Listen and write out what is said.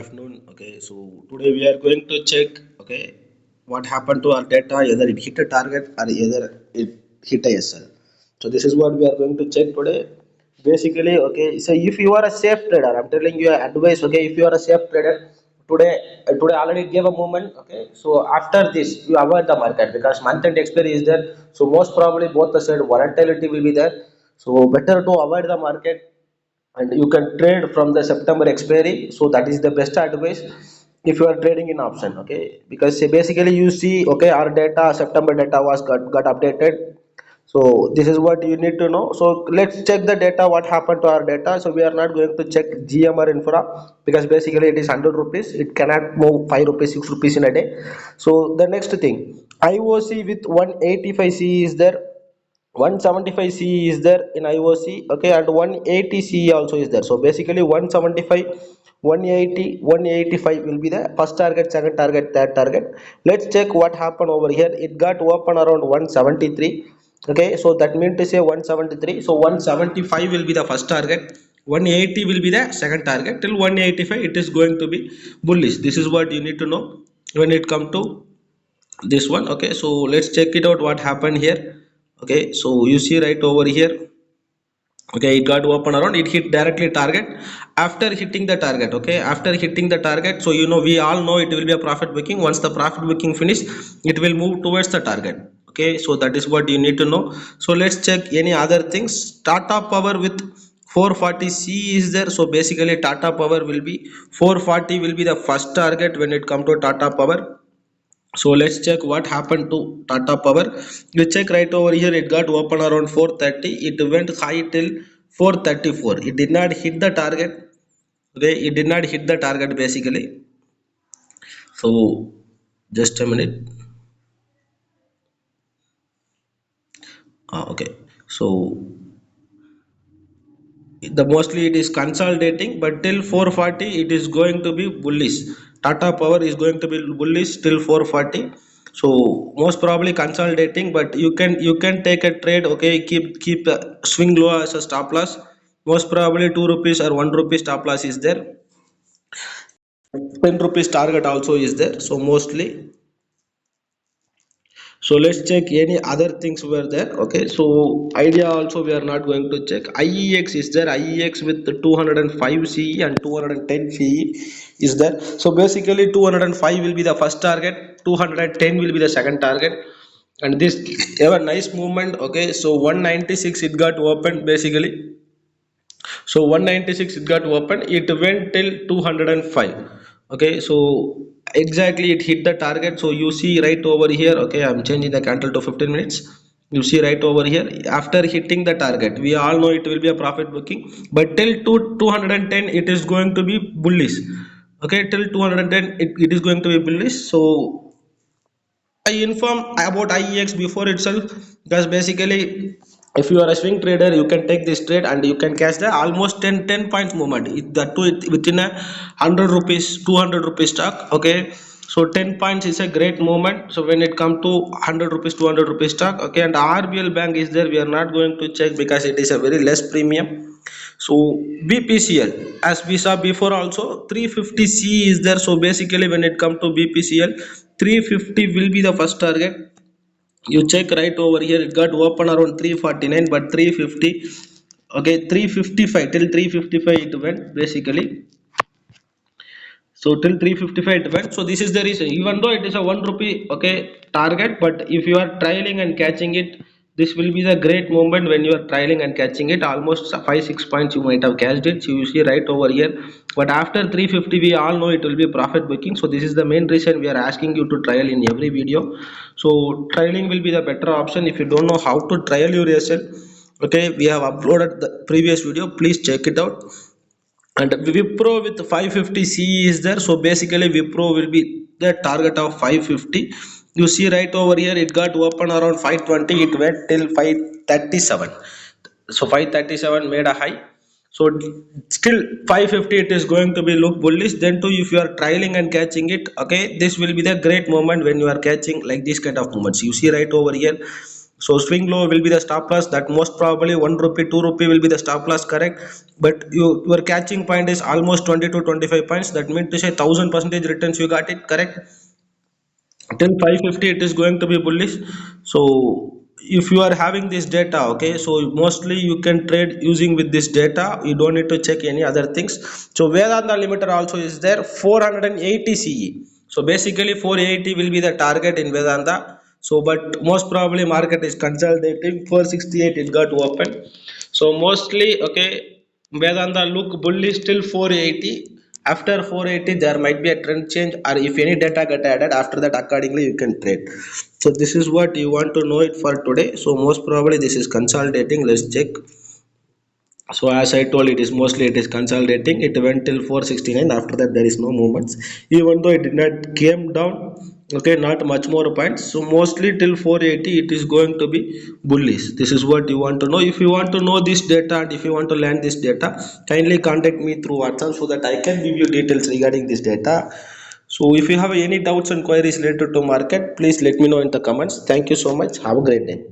afternoon. Okay, so today we are going to check, okay, what happened to our data, either it hit a target or either it hit a SL. So this is what we are going to check today. Basically, okay, so if you are a safe trader, I'm telling you advice. Okay, if you are a safe trader today, today already gave a movement. Okay, so after this you avoid the market because month end expiry is there, so most probably both the side volatility will be there, so better to avoid the market and you can trade from the September expiry. So that is the best advice if you are trading in option. Okay, because basically you see, okay, our data, September data was got updated. So this is what you need to know. So let's check the data, what happened to our data. So we are not going to check GMR infra because basically it is 100 rupees, it cannot move 5 rupees 6 rupees in a day. So the next thing, IOC with 185 CE is there, 175 CE is there in IOC, okay, and 180 CE also is there. So basically 175, 180, 185 will be the first target, second target, third target. Let's check what happened over here. It got open around 173. Okay, so that means to say 173. So 175 will be the first target. 180 will be the second target. Till 185 it is going to be bullish. This is what you need to know when it come to this one. Okay, so let's check it out what happened here. Okay, so you see right over here, okay, it got open around, it hit directly target. After hitting the target, okay, after hitting the target, so you know, we all know it will be a profit booking. Once the profit booking finish, it will move towards the target. Okay, so that is what you need to know. So let's check any other things. Tata Power with 440 C is there. So basically Tata Power will be 440 will be the first target when it come to Tata Power. So let's check what happened to Tata Power. You check right over here, it got open around 430, it went high till 434, it did not hit the target. Okay, it did not hit the target basically. So just a minute. Okay, so the mostly it is consolidating, but till 440 it is going to be bullish. Tata Power is going to be bullish till 440. So most probably consolidating, but you can take a trade. Okay, keep swing low as a stop loss. Most probably 2 rupees or 1 rupee stop loss is there. 10 rupees target also is there, so mostly. So let's check any other things were there. Okay, so idea also we are not going to check. IEX is there, IEX with 205 CE and 210 CE is there. So basically 205 will be the first target, 210 will be the second target, and this have a nice movement. Okay, so 196 it got opened basically. So 196 it got open, it went till 205. Okay, so exactly it hit the target. So you see right over here, okay, I'm changing the candle to 15 minutes. You see right over here, after hitting the target, we all know it will be a profit booking, but till 210 it is going to be bullish. Okay, till 210 it is going to be bullish. So I inform about IEX before itself, because basically if you are a swing trader, you can take this trade and you can catch the almost 10 points movement. That too within a 100 rupees 200 rupees stock. Okay, so 10 points is a great movement. So when it come to 100 rupees 200 rupees stock, okay, and RBL bank is there, we are not going to check because it is a very less premium. So BPCL, as we saw before also, 350C is there. So basically when it come to BPCL, 350 will be the first target. You check right over here, it got open around 349, but 350, okay, 355, till 355 it went basically. So till 355 it went. So this is the reason, even though it is a 1 rupee, okay, target, but if you are trailing and catching it, this will be the great moment when you are trailing and catching it. Almost 5-6 points you might have catched it. So you see right over here, but after 350 we all know it will be profit booking. So this is the main reason we are asking you to trial in every video. So trailing will be the better option. If you don't know how to trial your SL, okay, we have uploaded the previous video, please check it out. And Wipro with 550 CE is there. So basically Wipro will be the target of 550. You see right over here, it got open around 520, it went till 537. So 537 made a high. So still 550 it is going to be look bullish. Then too, if you are trailing and catching it, okay, this will be the great moment when you are catching like this kind of movements. You see right over here, So swing low will be the stop loss, that most probably 1 rupee 2 rupee will be the stop loss, correct? But your catching point is almost 20 to 25 points, that means to say 1000% returns you got it, correct? Till 550 it is going to be bullish. So if you are having this data, okay, so mostly you can trade using with this data, you don't need to check any other things. So Vedanta limiter also is there, 480 CE. So basically 480 will be the target in Vedanta. So but most probably market is consolidating, 468 it got open. So mostly, okay, Vedanta look bullish till 480. After 480 there might be a trend change, or if any data get added after that, accordingly you can trade. So this is what you want to know it for today. So most probably this is consolidating, let's check. So as I told, it is consolidating. It went till 469. After that, there is no movements. Even though it did not came down, okay, not much more points. So mostly till 480, it is going to be bullish. This is what you want to know. If you want to know this data and if you want to learn this data, kindly contact me through WhatsApp so that I can give you details regarding this data. So if you have any doubts and queries related to market, please let me know in the comments. Thank you so much. Have a great day.